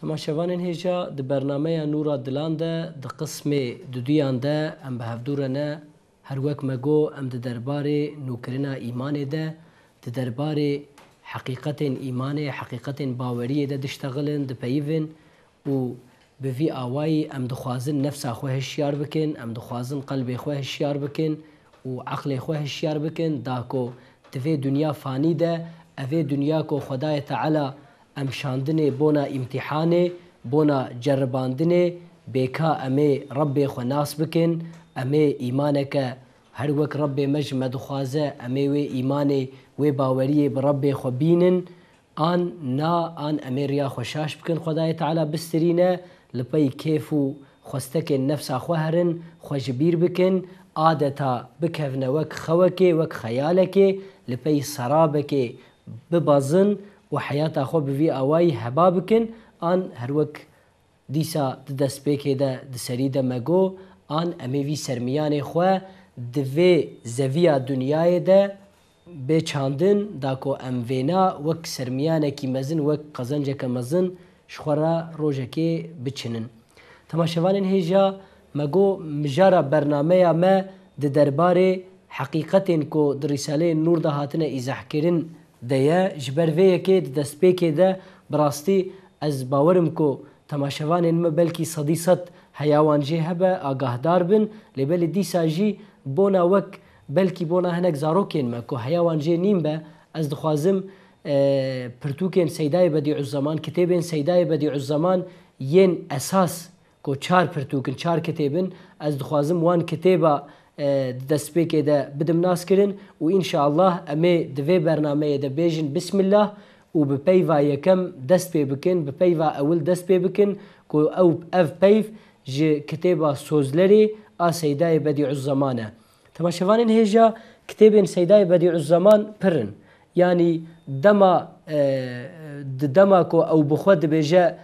تماشاوانên hêja di bernameya Nûra Dilan de di qismê duduyan de em bi hevdûre ne her wek me got em di derbarê nûkirina îmanê de di derbarê heqîqetên îmanê heqîqetên baweriyê de diştexilin dipeyivin û bi vî awayî em dixwazin nefsa xwe hişyar bikin, em dixwazin qelbê xwe hişyar bikin û eqlê xwe hişyar bikin da ku di vê dunya fanî de evê dunya ku Xwedayê Teala em şandinê bona îmtîhanê bona ceribandinê bêka em ê Rebbê xwe nas bikin, em ê îmaneke her wek Rebbê me ji me dixwaze em ê wê îmanê wê baweriyê bi Rebbê xwe bînin an an em ê riya xwe şaş bikin Xwedayê Teala bistîrîne li pey kêf û xwestekên nefsa xwe herin xwe ji bîr bikin adeta bikevne wek xewekê wek xeyalekê li pey serabekê bibazin û heyata xwe bi vî awayî heba bikin an her wek dîsa di destpêkê de di serî de me got an em ê vî sermiyanê xwe di vê zeviya dunyayê de bêçandin da ku em vêna wek sermiyanekî mezin wek qezenceke mezin ji xwe re rojekê biçinin. Temaşevanên hêja me got mijara bernameya me di derbarê heqîqetên ku di Rîsaleyên Nûr de hatine îzahkirin de ye ji ber vê yekê di destpêkê de bi rastî ez bawerim ku temaşevanên me belkî sedî sed heyawan jê hebe agahdar bin lêbelê dîsa jî bona wek belkî bona hinek zarokên me ku heyawan jê nîm be ez dixwazim pirtûkên Seydayê Bedî'uzeman kitêbên Seydayê Bedî'uzeman yên esas ku çar pirtûkin çar kitêbin ez dixwazim wan kitêba di destpêkê de bidim naskirin û înşallah em ê di vê bernameyê de bêjin Bismillah û bi peyva yekem dest pê bikin bi peyva ewil dest pê bikin ku ev peyv ji kitêba sozlerê a Seydayê Bedî'uzeman e. Temaşevanên hêja kitêbên Seydayê Bedî'uzeman pirin yanî dema di dema ku ew bi xwe dibêje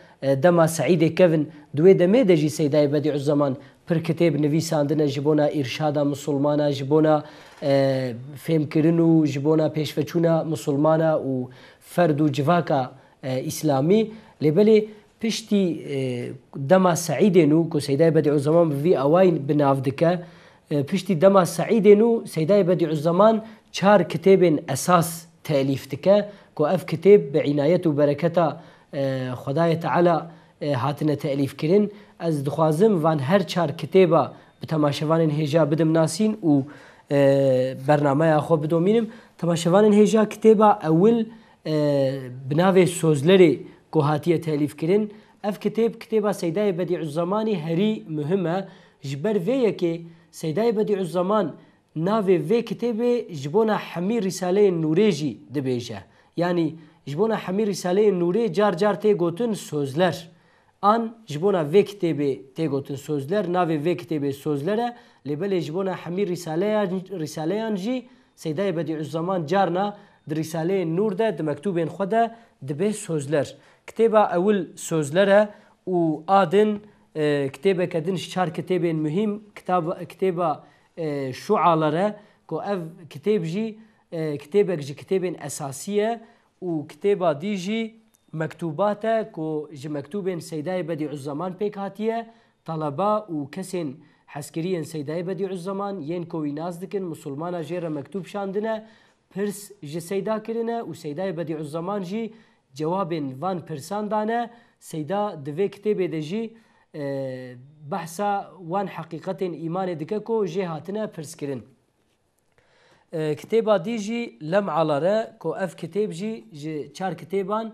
dema Seîdê kevin di wê demê de jî Seydayê Bedî'uzeman pir kitêb nivîsandine ji bona îrşada musulmana ji bona fêmkirin û ji bona pêşveçûna musulmana û ferd û civaka îslamî lêbelê piştî dema Seîdên û ku Seydayê Bedî'uzeman bi vî awayî binav dike piştî dema Seîdên û Seydayê Bedî'uzeman çar kitêbên esas telîf dike ku ev kitêb bi înayet û bereketa Xwedayê Teala hatine telîf kirin ez dixwazim van her çar kitêba bi temaşevanên hêja bidim nasîn û bernameya xwe bidomînim. Temaşevanên hêja kitêba ewil bi navê Sozlerê ku hatiye telîf kirin ev kitêb kitêba Seydayê Bedî'uzemanî herî muhim e ji ber vê yekê Seydayê Bedî'uzeman navê vê kitêbê ji bona hemî Rîsaleyên Nûrê jî dibêje yanî ji bona hemî Rîsaleyên Nûrê car car tê gotin Sozler an ji bona vê kitêbê tê gotin Sozler navê vê kitêbê Sozler e lêbelê ji bona hemî Rîsaleyan jî Seydayê Bedî'uzeman carna di Rîsaleyên Nûr de di mektûbên xwe de dibe Sozler. Kitêba ewil Sozler e û adin kitêbeke din ji çar kitêbên muhîm kitêba Şualar e ku ev kitêb jî kitêbek ji kitêbên esasî ye û kitêba dî jî mektûbat e ku ji mektûbên Seydayê Bedî'uzeman pêk hatiye taleba û kesên hezkiriyên Seydayê Bedî'uzeman yên ku wî nas dikin musulmana jê re mektûb şandine pirs ji Seyda kirine û Seydayê Bedî'uzeman jî cewabên van pirsan dane Seyda di vê kitêbê de jî behsa wan heqîqetên îmanê dike ku jê hatine pirskirin. Kitêba dî jî Lem'alar e ku ev kitêb jî ji çar kitêban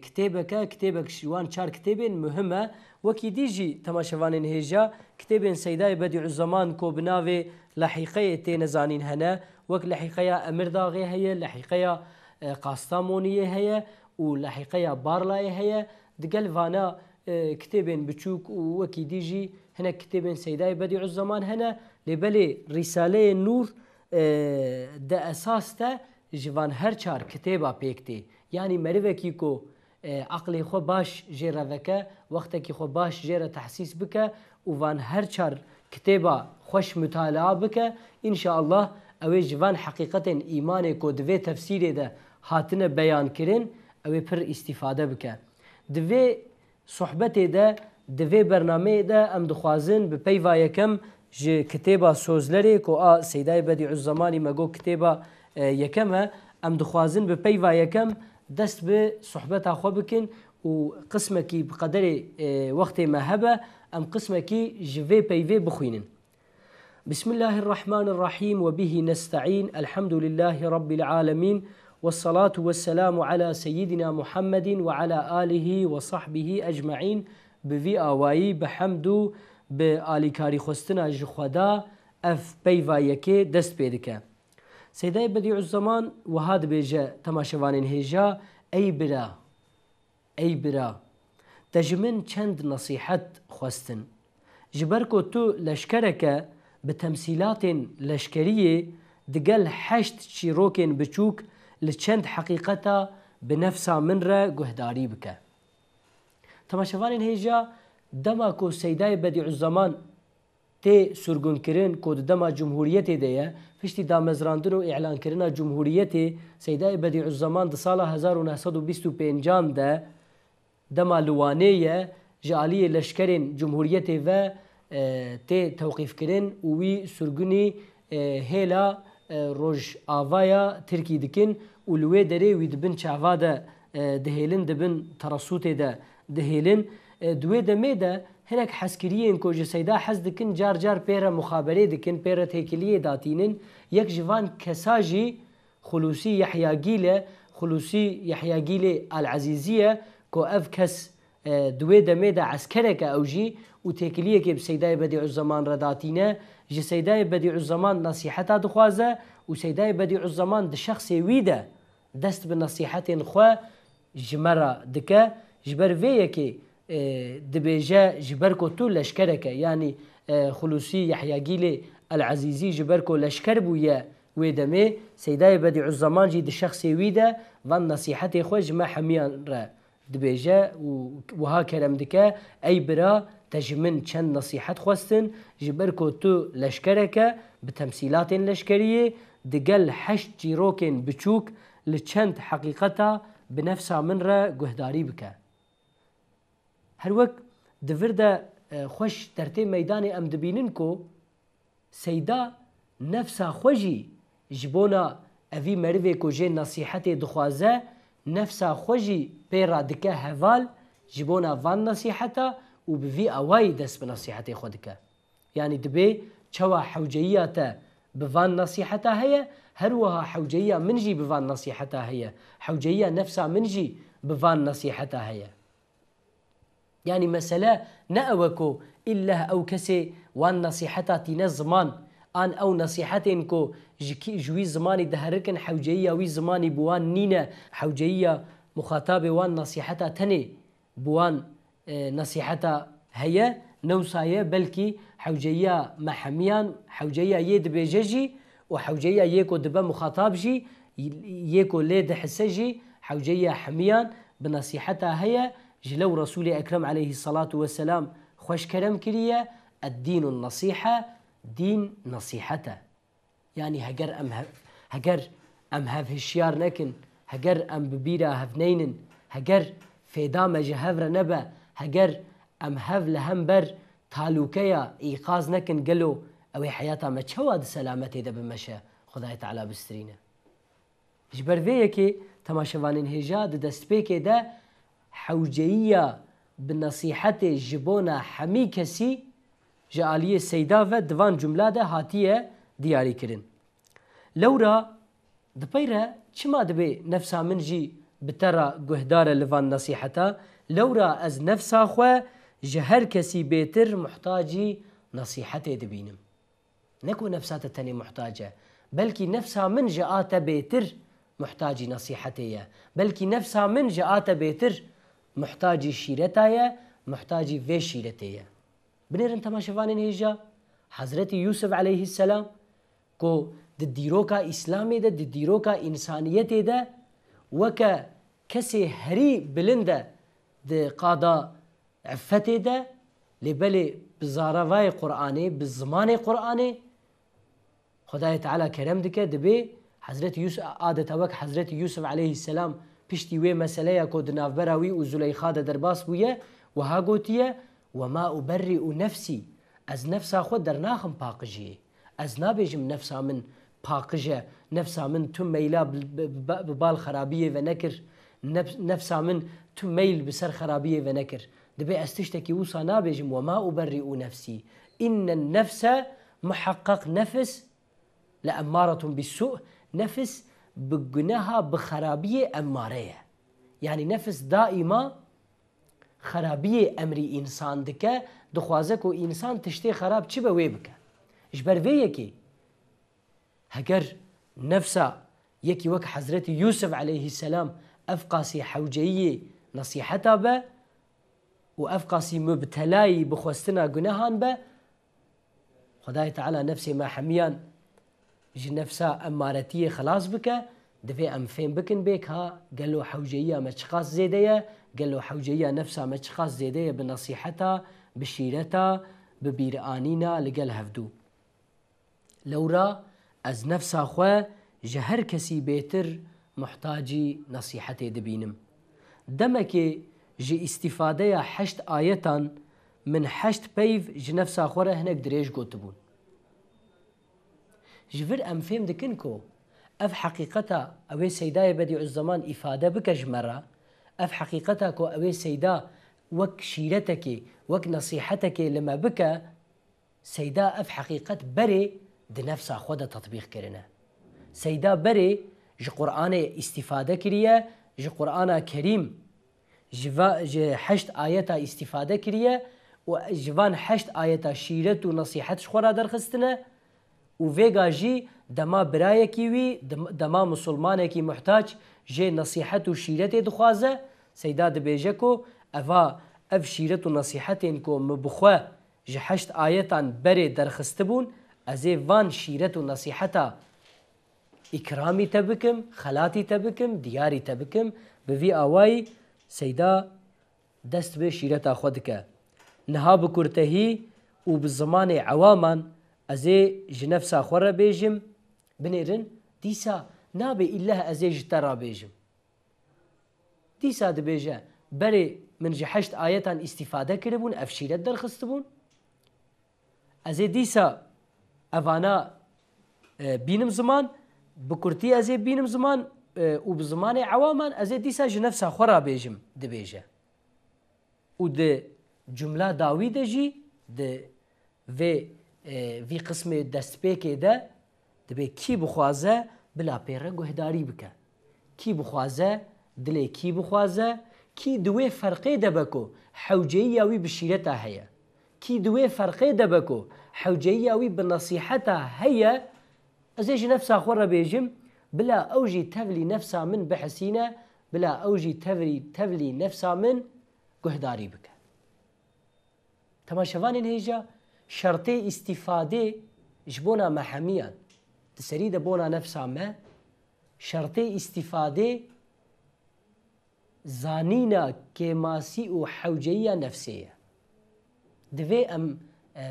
kitêbeke kitêbek ji wan çar kitêbên muhim e wekî dî jî temaşevanên hêja kitêbên Seydayê Bedî'uzeman ku bi navê Lehîqeyê tê nezanîn hene wek Lehîqeya Emirdağê heye Lehîqeya Qastamoniyê heye û Lehîqeya Barlayê heye digel vana kitêbên biçûk û wekî dî jî hinek kitêbên Seydayê Bedî'uzeman hene lêbelê Rîsaleyên Nûr de esas te ji van her çar kitêba pêk tê yanî merivekî ku eqlê xwe baş jê re veke wextekî xwe baş jê re tehsîs bike û van her çar kitêba xweş mutalaa bike înşallah ew ê ji van heqîqetên îmanê ku di vê tefsîrê de hatine beyan kirin ew ê pir îstîfade bike. Di vê صحبت ده دوی برنامه ده ام دخوازن به پیوا یکم ج کتابا سوزلری کو سیدای بدیع الزمانی مگو کتابا یکم ام دخوازن به پیوا یکم دست به صحبت خو بکن و قسمه کی بقدر وقت ما هبه ام قسمه کی جوی پیوی بخوینن. بسم الله الرحمن الرحيم وبه نستعين الحمد لله رب العالمين والصلاة والسلام على سيدنا محمد وعلى آله وصحبه أجمعين بفي آوائي بحمدو بآلي كاري خستنا جخودا اف بيفا يكي دست بيدك سيداي بديع الزمان وهاد بيجا تماشوانين هيجا أي برا تجمن چند نصيحت خستن جبركو تو لشكرك بتمثيلات لشكرية دقل 8 شيروكين بچوك لچند حقيقتا بنفسا من را گهداري بك. تماشوانين هيجا دما كو سيداي بديع الزمان تي سرگون کرن كو دما جمهوريتي ديه فشتي دا مزراندن و اعلان کرنا جمهوريتي سيداي بديع الزمان دسالة 1925 ده دما لوانيه جالية لشكرين جمهوريتي و تي توقيف کرن وي سرگوني هيلا روج آوايا تركي دكن ولوي دري ويدبن چاوا ده دهيلن دبن ترسوت ده دهيلن دوي دمي ده هناك حسكريين كو جسيدا حز دكن جار جار بيرا مخابري دكن بيرا تيكلية داتينن يك جوان كساجي خلوصي يحيى جيلة العزيزية كو اف كس دوي دمي ده عسكرك اوجي وتيكلية كي بسيداي بديع الزمان رداتينه جسيداي بديع الزمان نصيحتا دخوازه وسيداي بديع الزمان ده شخص ويده دست بالنصيحتين خوا جمرة دكا جبر فيكي دبيجا جبركو تو لشكرك يعني خلوصي يحيى جيلة العزيزي جبركو لشكر بويا ويدمي سيداي بديع الزمان جي ده شخص ويده وان نصيحتي خوا جمع حميان را دبيجا وها كلام دكا اي برا تجمن چند نصيحت خواستن جبركو تو لشكرك بتمثيلات لشكرية دقل 8 جيروكين بچوك لچند حقيقتا بنفسها من را گهداري بك. هر وقت دفرده خوش ترتي ميداني ام دبيننكو سيدا نفسها خوشي جبونا اوي مروي كو جي نصيحتي دخوازه نفسها خوشي بيرا دكا هفال جبونا فان نصيحتا وبفي اواي دس بنصيحتي خودك يعني دبي چوا حوجياتا بفان نصيحتا هي هروها حوجيه منجي بفان نصيحتا هي حوجيه نفسها منجي بفان نصيحتا هي يعني مسألة نأوكو إلا أو كسي وان نصيحتا تينا زمان آن أو نصيحتين كو جوي زماني دهركن حوجيه وي زماني بوان نينا حوجيه مخاطبة وان نصيحتا تني بوان نصيحتا هي نوصايا بلكي حوجيه محميان حوجيه يد بيجي وحوجيه يكو دبا مخاطب جي يكو ليد حسجي حوجيه حميان بنصيحتها هي جلو رسول أكرم عليه الصلاة والسلام خوش كرم كريه الدين النصيحة دين نصيحته يعني هجر أم هف هشيار نكن هجر أم ببيرا هفنين هجر فيدام جهفر نبا هجر أم هف لهمبر تالوكيا إيقاظ نكن قلو أوي حياتا ما تشواد سلامتي ده بمشى خداي تعالى بسترينا جبر فيكي تماشوانين هجاد دستبيكي ده حوجية بنصيحته جبونا حمي كسي جالية السيدافة دوان جملة ده هاتية دياري كرن لورا دبيرا چما دبي نفسها منجي بترى قهدار لفان نصيحتا لورا از نفسها خوا جهر كسي بيتر محتاجي نصيحته دبينم نكو نفسها تتني محتاجة بلكي نفسها من جاءات بيتر محتاجي نصيحته بلكي نفسها من جاءات بيتر محتاجي شيرتايا محتاجي في شيرتايا بنير انت ما شفانين هيجا حضرت يوسف عليه السلام كو دديروكا اسلامي ده دديروكا انسانيتي ده وكا كسي هري بلنده ده قادا عفتي ده لبلي بزاراواي قرآني بالزمان قرآني خداي تعالى كرم دكه دبي حضرت يوسف عادة وك حضرت يوسف عليه السلام پشتی وی مسئله کو دناف براوی و زلیخا ده درباس بویه وها گوتیه وما أبرئ نفسي از نفسا خود در ناخم پاقجیه از نابیجم نفسا من پاقجه نفسا من تو میلا ببال خرابیه و نکر نفسا من تو میل بسر خرابیه و نکر دبي استشتكي وصا نابجم وما أبرئ نفسي إن النفس محقق نفس لأمارة بالسوء نفس بجناها بخرابية أمارية يعني نفس دائما خرابية أمري إنسان دكا دخوازك إنسان تشتي خراب چه بوي بك إجبر في يكي هكر نفسا يكي وك حضرت يوسف عليه السلام أفقاسي حوجية نصيحتا با وأفقاسي مبتلاي بخوستنا جناهان با خداي تعالى نفسي ما حميان جي نفسا أمارتية خلاص بك دفي أم فين بكن بيك ها قالوا حوجية مشخاص زيدية قالوا حوجية نفسا مشخاص زيدية بنصيحتها بشيرتها ببيرانينا لقال هفدو لورا از نفسا خواه جهر كسي بيتر محتاجي نصيحتي دبينم دمكي جي استفادة 8 آية من 8 بيف جي نفسا خواه هناك دريش قوتبون جفر أم فهم دكنكو أف حقيقتا أوي سيدا بديع الزمان إفادة بك جمرة أف حقيقتا كو أوي سيدا وك شيرتك وك نصيحتك لما بك سيدا أف حقيقت بري دي نفسا خود تطبيق كرنا سيدا بري جي قرآن استفادة كريا جي قرآن كريم جي 8 آياتا استفادة كريا وجوان 8 آياتا شيرت ونصيحت شخورا درخستنا وفيغا جي دما برايكي وي دما مسلمانكي محتاج جي نصيحت وشيرت دخوازه سيدا دبيجكو أفا أف شيرت ونصيحتين كو مبخوا جي 8 آياتان بري درخستبون ازي وان شيرت ونصيحتا إكرامي تبكم خلاتي تبكم دياري تبكم بفي آواي سيدا دست به شيرتا خودك نها بكرتهي وبالزمان عواما ازي جنفسا خورا بيجم بنيرن ديسا نابي إلا ازي جترا بيجم ديسا دبيجا بري من جي 8 آياتان استفادة كربون افشيرت درخستبون ازي ديسا افانا بينم زمان بكرتي ازي بينم زمان وبزمان عواما ازي ديسا جنفسا خورا بيجم دبيجا ود جملة داوي دجي د في قسم دست بيكي ده دبي كي بخوازه بلا بيره گهداري بك كي بخوازه دلي كي بخوازه كي دوي فرقي دبكو حوجيه وي بشيرتها هي كي دوي فرقي دبكو حوجيه وي بنصيحتها هي ازيج نفسها خور بيجم بلا اوجي تفلي نفسها من بحسينه بلا اوجي تفلي نفسها من گهداري بك تماشفان هيجا شرطي استفاده جبونا محميا تسريد بونا نفسها ما شرطي استفاده زانينا كماسي وحوجية نفسية دوي ام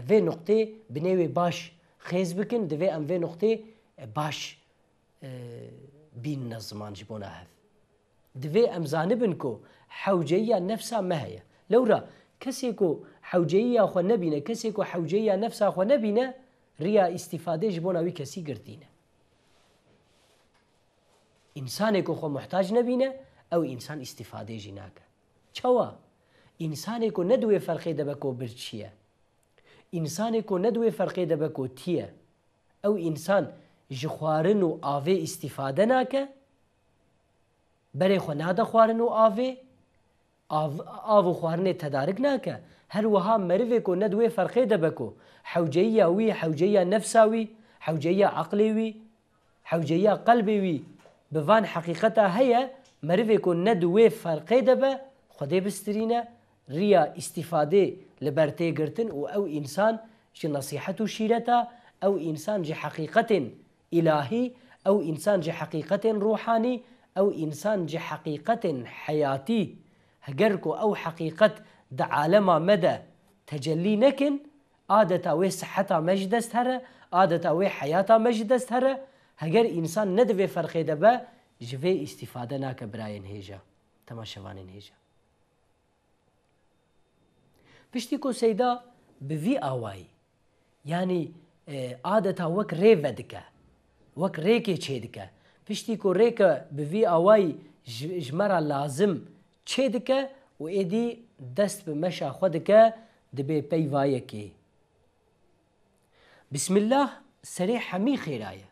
في نقطة بنيوي باش خيز بكن دوي ام في نقطة باش بين الزمان جبونا هف دوي ام زانبنكو حوجية نفسها ما هي لورا كسيكو حوجية أخو نبينا كسيكو حوجية نفسها أخو نبينا ريا استفادة جبونا وي كسي قرتينا إنسانك أخو محتاج نبينا أو إنسان استفادة جناك چوا إنسانك ندوي فرقي دبكو برچيا إنسانك ندوي فرقي دبكو تيا أو إنسان جخوارنو آوه استفادة ناك بري خو نادا خوارنو آوه آو خوارنه تدارك ناكا هر وها مروفكو ندوي فرقي دبكو حوجية وي حوجية نفساوي حوجية عقليوي حوجية قلبيوي بفان حقيقتها هي مروفكو ندوي فرقي دبا خده بسترينا ريا استفادة لبرتي قرتن او انسان جي نصيحته شيرتا او انسان جي حقيقة الهي او انسان جي حقيقة روحاني او انسان جي حقيقة حياتي هجركو أو حقيقة دا عالما مدى تجلي نكن عادة وي صحتا مجدست هره عادة وي حياتا مجدست هره هجر إنسان ندوي فرقي دبا جوي استفادة ناك براين هيجا تماشوانين هيجا پشتی کو سیدا بوی آوائی یعنی عادتا وک ریو دکه وک ریکی چه دکه پشتی کو ریک بوی آوائی جمرا لازم چه دکه و ایدی دست به مشا خود که دبی پیوایه که بسم الله سری حمی خیرایه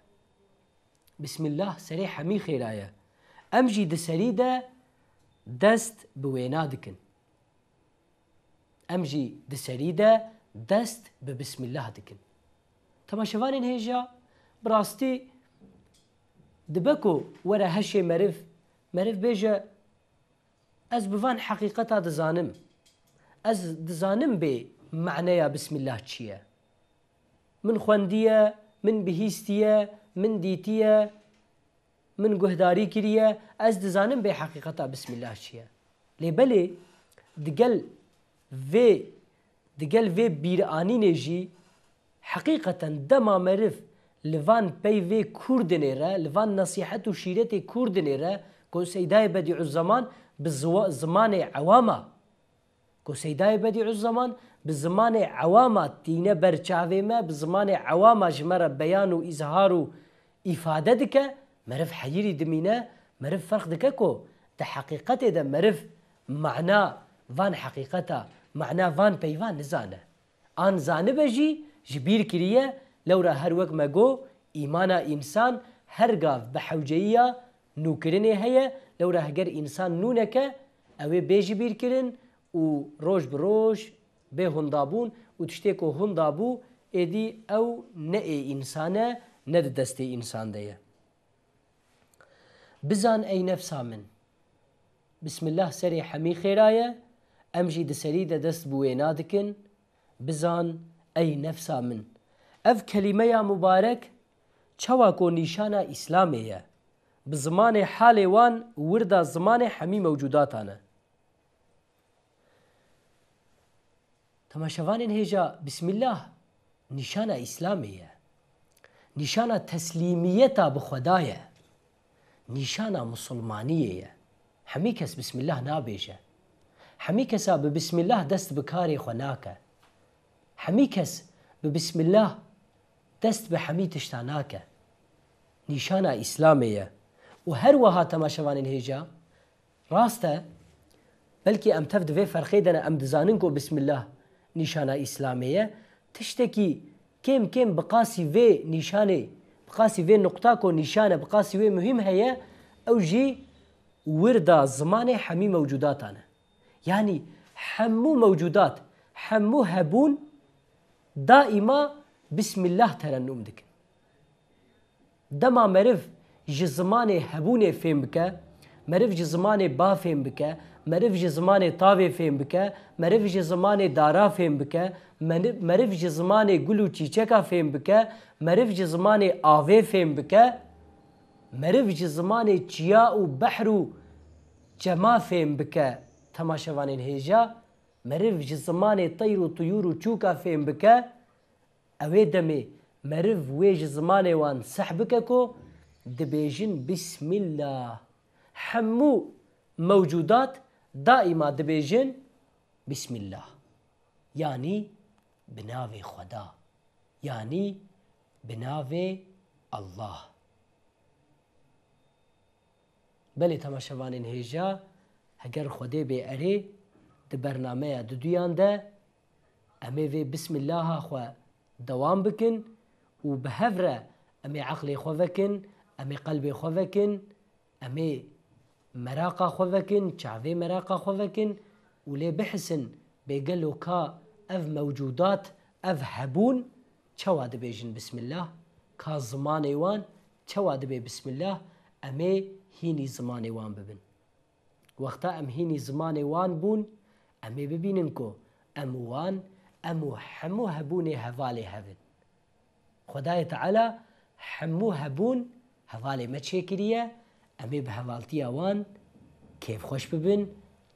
بسم الله سری حمی خیرایه ام جی د سری ده دست به وینا دکن ام جی د سری ده دست به بسم الله دکن تماشوان هیجا براستی دبکو ورا هشی مرف بیجه از بوان حقیقتا دزانم از دزانم به معنی بسم الله چیه من خوندیه من بهیستیه من دیتیه من گهداری کریه از دزانم به حقیقتا بسم الله چیه لیبلی دگل و بیرانی نجی حقیقتا دما مرف لوان پی و کردنه را لوان نصیحت و شیرت کردنه را کو سیدای بدیع الزمان بزمان عوامه کو سیدای بدیع الزمان بزمان عوامه تینه برچاوه ما بزمان عوامه جمره بیان و اظهار و افاده دکه مرف حیری دمینه مرف فرق دکه کو ده حقیقت ده مرف معنا وان حقیقتا معنا وان پیوان نزانه آن زانه بجی جبیر کریه لورا هر وقت مگو ایمان انسان هرگاف بحوجیه نوکرنه هیا لورا هگر انسان نونکه اوه بیجبیر کرن و روش بروش به هندابون و تشتی که هندابو ایدی او نه انسانه نه دست انسان ده بزان ای نفسا من بسم الله سری حمی خیرایه امجی د سری ده دست بوینا دکن بزان ای نفسا من اف کلمه مبارک چوا کو نیشانه اسلامیه بزمان حال وان وردا زمان حمی موجوداتانه تماشوان هجا بسم الله نشانه اسلامیه نشانه تسلیمیتا بخدایه نشانه مسلمانیه حمی کس بسم الله نابیجه حمی کسا بسم الله دست بکاری خناکه حمی کس بسم الله دست به حمی تشتاناکه نشانه اسلامیه و هر وها تماشوان هیجا راسته بلکه ام تفد في فرخي دنا ام دزاننكو بسم الله نشانه اسلامیه تشتكي كم بقاسي في نشانه بقاسي في نقطاكو نشانه بقاسي في مهم هي او جي وردا زمان حمي موجوداتنا يعني حمو موجودات حمو هبون دائما بسم الله ترنم دكن دما مرف جزمان هبون فهم بك مرف جزمان با فهم بك مرف جزمان طاوه فهم بك مرف جزمان دارا فهم بك مرف جزمان گلو چیچکا فهم بك مرف جزمان آوه فهم بك مرف جزمان چیا و بحر و جما فهم بك تماشوان هجا مرف جزمان طير و طيور و چوكا فهم بك اوه دمي مرف ويج زمان وان سحبككو دبيجن بسم الله حمو موجودات دائما دبيجن بسم الله يعني بناوي خدا يعني بناوي الله بلي تماشوان هجا هگر خده بي اري د برنامه د دویان ده امي في بسم الله خو دوام بكن و بهفره امي عقلي خوفكن امي قلبي خوفكن امي مراقه خوفكن شعبي مراقه خوفكن ولي بحسن بيقلو كا اف موجودات اف هبون چوا دبيجن بسم الله كا زماني وان چوا دبي بسم الله امي هيني زماني وان ببن وقتا ام هيني زماني وان بون امي ببيننكو ام وان امو حمو هبوني هفالي هبن خدای تعالی حمو هبون هفالي ما تشكريه امي بهفالتي وان كيف خوش ببن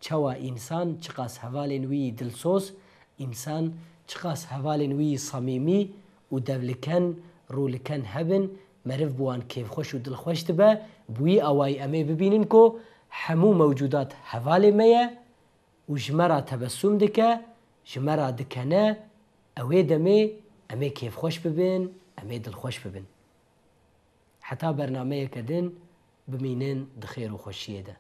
چوا انسان چقاس هفالي نوي دلسوس انسان چقاس هفالي نوي صميمي و دولكن رولكن هبن مرف بوان كيف خوش و دل خوش تبا بوي اواي امي ببيننكو حمو موجودات هفالي ميا و جمرا تبسم دكا جمرا دکنه اوی دمی امی کیف خوش ببین امی دل خوش ببین حتی برنامه کدن بمینن دخیر و خوشیه ده